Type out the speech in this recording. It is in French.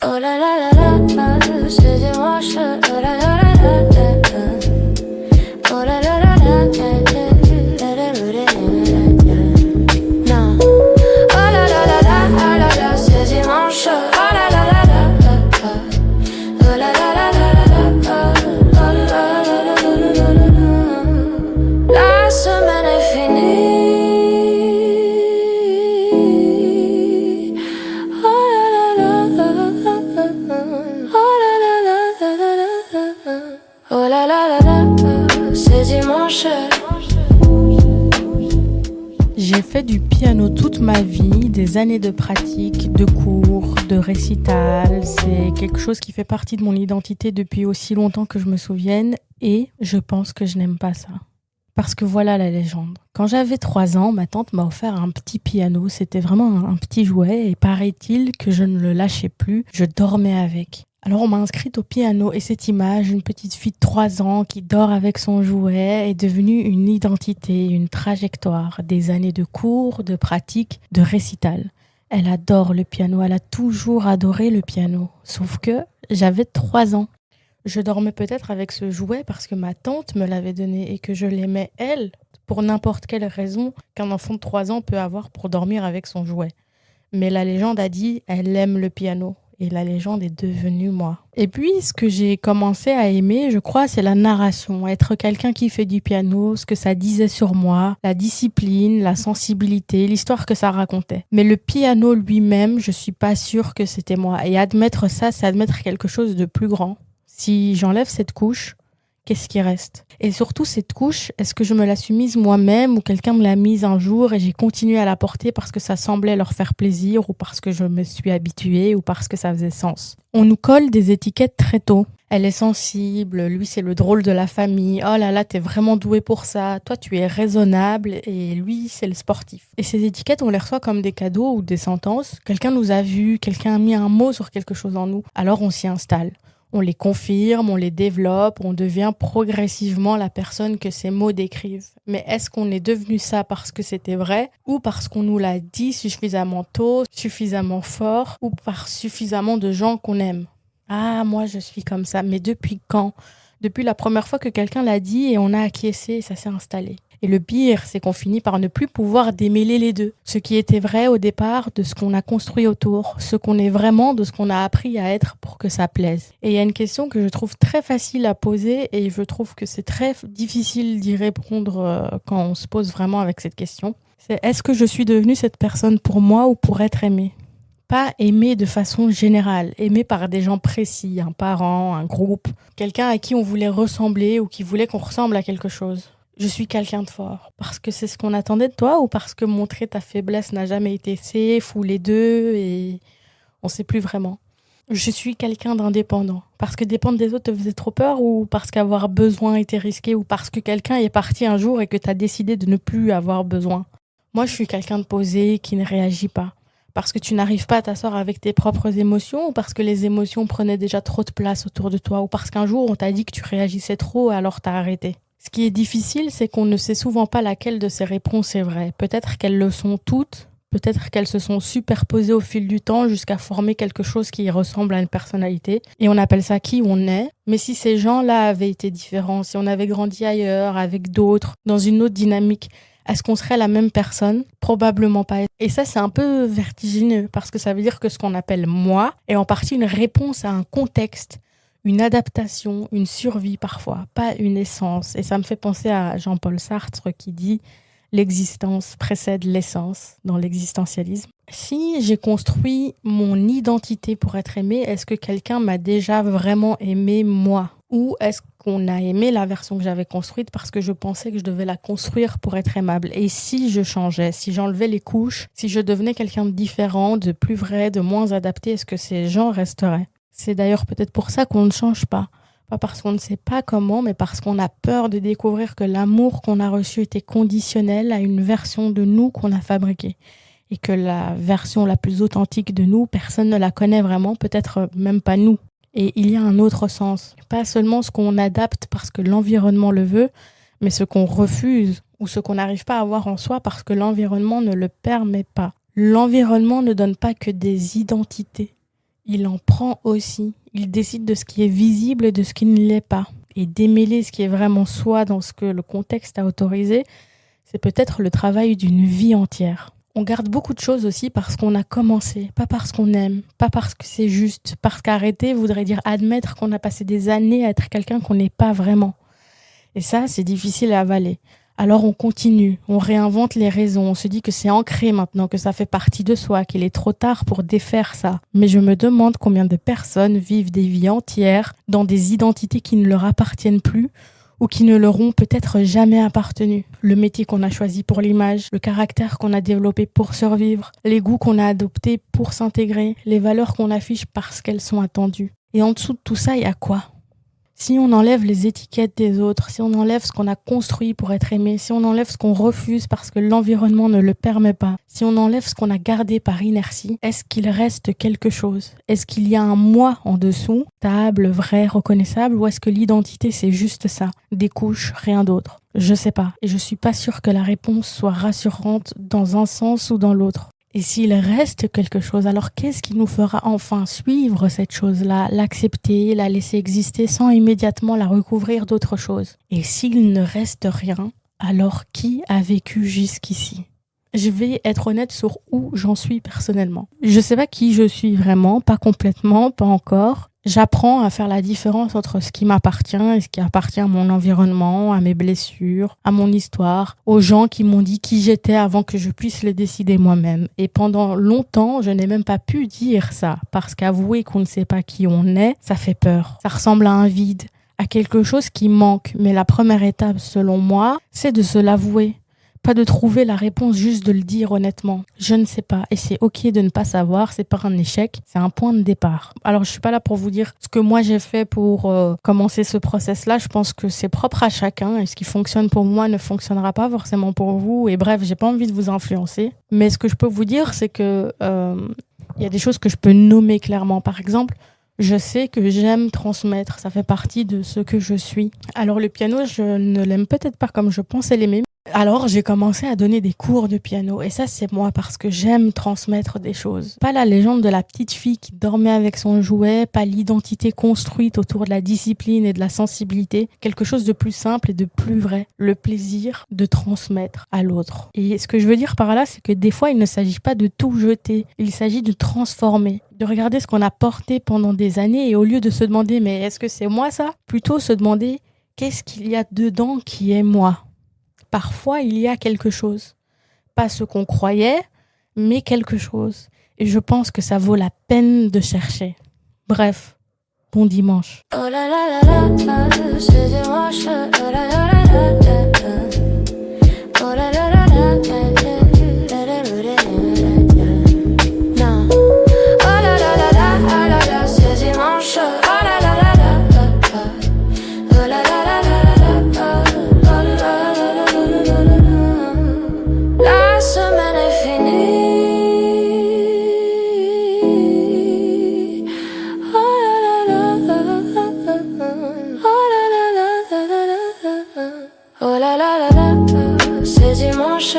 Oh la la la la, c'est dimanche. Oh la la la la la, oh la la la la non. Oh la la la la, c'est dimanche. Oh la la la la, oh la la la la, oh la la la la. La semaine est finie. Oh la la la la, c'est dimanche. J'ai fait du piano toute ma vie, des années de pratique, de cours, de récital. C'est quelque chose qui fait partie de mon identité depuis aussi longtemps que je me souvienne et je pense que je n'aime pas ça. Parce que voilà la légende. Quand j'avais 3 ans, ma tante m'a offert un petit piano. C'était vraiment un petit jouet et paraît-il que je ne le lâchais plus. Je dormais avec. Alors on m'a inscrite au piano et cette image, une petite fille de 3 ans qui dort avec son jouet, est devenue une identité, une trajectoire, des années de cours, de pratique, de récital. Elle adore le piano, elle a toujours adoré le piano. Sauf que j'avais 3 ans. Je dormais peut-être avec ce jouet parce que ma tante me l'avait donné et que je l'aimais, elle, pour n'importe quelle raison qu'un enfant de 3 ans peut avoir pour dormir avec son jouet. Mais la légende a dit, elle aime le piano. Et la légende est devenue moi. Et puis, ce que j'ai commencé à aimer, je crois, c'est la narration. Être quelqu'un qui fait du piano, ce que ça disait sur moi, la discipline, la sensibilité, l'histoire que ça racontait. Mais le piano lui-même, je suis pas sûre que c'était moi. Et admettre ça, c'est admettre quelque chose de plus grand. Si j'enlève cette couche, qu'est-ce qui reste ? Et surtout, cette couche, est-ce que je me la suis mise moi-même ou quelqu'un me l'a mise un jour et j'ai continué à la porter parce que ça semblait leur faire plaisir ou parce que je me suis habituée ou parce que ça faisait sens ? On nous colle des étiquettes très tôt. Elle est sensible, lui c'est le drôle de la famille, oh là là t'es vraiment doué pour ça, toi tu es raisonnable et lui c'est le sportif. Et ces étiquettes on les reçoit comme des cadeaux ou des sentences. Quelqu'un nous a vus, quelqu'un a mis un mot sur quelque chose en nous, alors on s'y installe. On les confirme, on les développe, on devient progressivement la personne que ces mots décrivent. Mais est-ce qu'on est devenu ça parce que c'était vrai ou parce qu'on nous l'a dit suffisamment tôt, suffisamment fort ou par suffisamment de gens qu'on aime ? Ah, moi je suis comme ça. Mais depuis quand ? Depuis la première fois que quelqu'un l'a dit et on a acquiescé et ça s'est installé. Et le pire, c'est qu'on finit par ne plus pouvoir démêler les deux. Ce qui était vrai au départ de ce qu'on a construit autour, ce qu'on est vraiment de ce qu'on a appris à être pour que ça plaise. Et il y a une question que je trouve très facile à poser et je trouve que c'est très difficile d'y répondre quand on se pose vraiment avec cette question. C'est est-ce que je suis devenue cette personne pour moi ou pour être aimée ? Pas aimée de façon générale, aimée par des gens précis, un parent, un groupe, quelqu'un à qui on voulait ressembler ou qui voulait qu'on ressemble à quelque chose. Je suis quelqu'un de fort. Parce que c'est ce qu'on attendait de toi ou parce que montrer ta faiblesse n'a jamais été safe ou les deux et on sait plus vraiment. Je suis quelqu'un d'indépendant. Parce que dépendre des autres te faisait trop peur ou parce qu'avoir besoin était risqué ou parce que quelqu'un est parti un jour et que t'as décidé de ne plus avoir besoin. Moi, je suis quelqu'un de posé qui ne réagit pas. Parce que tu n'arrives pas à t'asseoir avec tes propres émotions ou parce que les émotions prenaient déjà trop de place autour de toi ou parce qu'un jour on t'a dit que tu réagissais trop alors t'as arrêté. Ce qui est difficile, c'est qu'on ne sait souvent pas laquelle de ces réponses est vraie. Peut-être qu'elles le sont toutes, peut-être qu'elles se sont superposées au fil du temps jusqu'à former quelque chose qui ressemble à une personnalité. Et on appelle ça qui on est. Mais si ces gens-là avaient été différents, si on avait grandi ailleurs, avec d'autres, dans une autre dynamique, est-ce qu'on serait la même personne ? Probablement pas. Et ça, c'est un peu vertigineux parce que ça veut dire que ce qu'on appelle moi est en partie une réponse à un contexte, une adaptation, une survie parfois, pas une essence. Et ça me fait penser à Jean-Paul Sartre qui dit « l'existence précède l'essence » dans l'existentialisme. Si j'ai construit mon identité pour être aimée, est-ce que quelqu'un m'a déjà vraiment aimé moi ? Ou est-ce qu'on a aimé la version que j'avais construite parce que je pensais que je devais la construire pour être aimable ? Et si je changeais, si j'enlevais les couches, si je devenais quelqu'un de différent, de plus vrai, de moins adapté, est-ce que ces gens resteraient ? C'est d'ailleurs peut-être pour ça qu'on ne change pas. Pas parce qu'on ne sait pas comment, mais parce qu'on a peur de découvrir que l'amour qu'on a reçu était conditionnel à une version de nous qu'on a fabriquée. Et que la version la plus authentique de nous, personne ne la connaît vraiment, peut-être même pas nous. Et il y a un autre sens. Pas seulement ce qu'on adapte parce que l'environnement le veut, mais ce qu'on refuse ou ce qu'on n'arrive pas à avoir en soi parce que l'environnement ne le permet pas. L'environnement ne donne pas que des identités. il en prend aussi. Il décide de ce qui est visible et de ce qui ne l'est pas. Et démêler ce qui est vraiment soi dans ce que le contexte a autorisé, c'est peut-être le travail d'une vie entière. On garde beaucoup de choses aussi parce qu'on a commencé, pas parce qu'on aime, pas parce que c'est juste. Parce qu'arrêter voudrait dire admettre qu'on a passé des années à être quelqu'un qu'on n'est pas vraiment. Et ça, c'est difficile à avaler. Alors on continue, on réinvente les raisons, on se dit que c'est ancré maintenant, que ça fait partie de soi, qu'il est trop tard pour défaire ça. Mais je me demande combien de personnes vivent des vies entières dans des identités qui ne leur appartiennent plus ou qui ne leur ont peut-être jamais appartenu. Le métier qu'on a choisi pour l'image, le caractère qu'on a développé pour survivre, les goûts qu'on a adoptés pour s'intégrer, les valeurs qu'on affiche parce qu'elles sont attendues. Et en dessous de tout ça, il y a quoi ? Si on enlève les étiquettes des autres, si on enlève ce qu'on a construit pour être aimé, si on enlève ce qu'on refuse parce que l'environnement ne le permet pas, si on enlève ce qu'on a gardé par inertie, est-ce qu'il reste quelque chose ? Est-ce qu'il y a un moi en dessous, stable, vrai, reconnaissable, ou est-ce que l'identité c'est juste ça, des couches, rien d'autre ? Je sais pas, et je suis pas sûre que la réponse soit rassurante dans un sens ou dans l'autre. Et s'il reste quelque chose, alors qu'est-ce qui nous fera enfin suivre cette chose-là, l'accepter, la laisser exister sans immédiatement la recouvrir d'autre chose ? Et s'il ne reste rien, alors qui a vécu jusqu'ici ? Je vais être honnête sur où j'en suis personnellement. Je sais pas qui je suis vraiment, pas complètement, pas encore. J'apprends à faire la différence entre ce qui m'appartient et ce qui appartient à mon environnement, à mes blessures, à mon histoire, aux gens qui m'ont dit qui j'étais avant que je puisse le décider moi-même. Et pendant longtemps, je n'ai même pas pu dire ça, parce qu'avouer qu'on ne sait pas qui on est, ça fait peur. Ça ressemble à un vide, à quelque chose qui manque. Mais la première étape, selon moi, c'est de se l'avouer. Pas de trouver la réponse, juste de le dire honnêtement. Je ne sais pas. Et c'est ok de ne pas savoir, c'est pas un échec, c'est un point de départ. Alors je suis pas là pour vous dire ce que moi j'ai fait pour commencer ce process-là. Je pense que c'est propre à chacun et ce qui fonctionne pour moi ne fonctionnera pas forcément pour vous. Et bref, j'ai pas envie de vous influencer. Mais ce que je peux vous dire, c'est que y a des choses que je peux nommer clairement. Par exemple, je sais que j'aime transmettre, ça fait partie de ce que je suis. Alors le piano, je ne l'aime peut-être pas comme je pensais l'aimer. Alors j'ai commencé à donner des cours de piano et ça c'est moi parce que j'aime transmettre des choses. Pas la légende de la petite fille qui dormait avec son jouet, pas l'identité construite autour de la discipline et de la sensibilité, quelque chose de plus simple et de plus vrai, le plaisir de transmettre à l'autre. Et ce que je veux dire par là, c'est que des fois il ne s'agit pas de tout jeter, il s'agit de transformer, de regarder ce qu'on a porté pendant des années et au lieu de se demander mais est-ce que c'est moi ça ? Plutôt se demander qu'est-ce qu'il y a dedans qui est moi ? Parfois, il y a quelque chose. Pas ce qu'on croyait, mais quelque chose. Et je pense que ça vaut la peine de chercher. Bref, bon dimanche. Oh la la la la, c'est dimanche. Oh la la la la, oh la la la la, non. Oh la la la la, c'est dimanche. Oh la la la la, oh la la la la. La semaine est finie. Oh la la la, oh la la la la, oh la la la la, c'est dimanche.